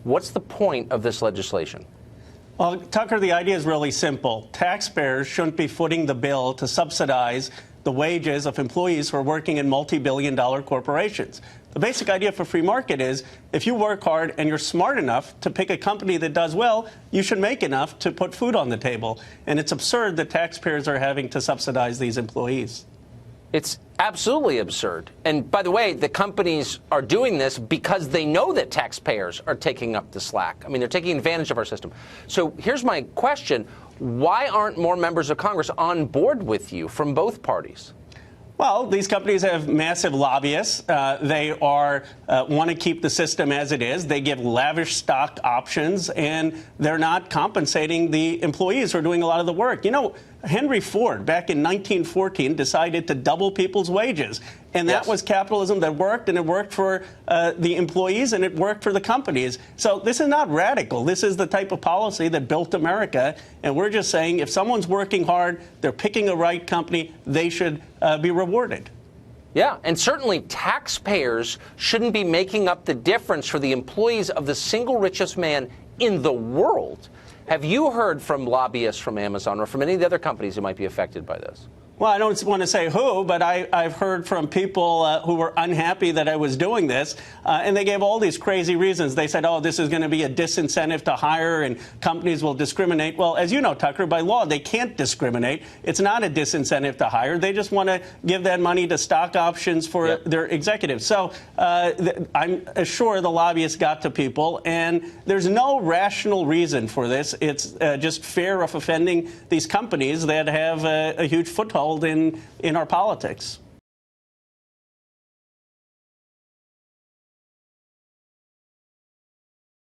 What's the point of this legislation? Well, Tucker, the idea is really simple. Taxpayers shouldn't be footing the bill to subsidize the wages of employees who are working in multi-billion-dollar corporations. The basic idea for free market is if you work hard and you're smart enough to pick a company that does well, you should make enough to put food on the table. And it's absurd that taxpayers are having to subsidize these employees. It's absolutely absurd. And by the way, the companies are doing this because they know that taxpayers are taking up the slack. I mean, they're taking advantage of our system. So here's my question. Why aren't more members of Congress on board with you from both parties? Well, these companies have massive lobbyists. They want to keep the system as it is. They give lavish stock options, and they're not compensating the employees who are doing a lot of the work. You know, Henry Ford, back in 1914, decided to double people's wages. And that was capitalism that worked, and it worked for the employees, and it worked for the companies. So this is not radical. This is the type of policy that built America. And we're just saying if someone's working hard, they're picking a right company, they should be rewarded. Yeah, and certainly taxpayers shouldn't be making up the difference for the employees of the single richest man in the world. Have you heard from lobbyists from Amazon or from any of the other companies who might be affected by this? Well, I don't want to say who, but I've heard from people who were unhappy that I was doing this, and they gave all these crazy reasons. They said, oh, this is going to be a disincentive to hire and companies will discriminate. Well, as you know, Tucker, by law, they can't discriminate. It's not a disincentive to hire. They just want to give that money to stock options for their executives. So I'm sure the lobbyists got to people, and there's no rational reason for this. It's just fear of offending these companies that have a huge foothold in our politics.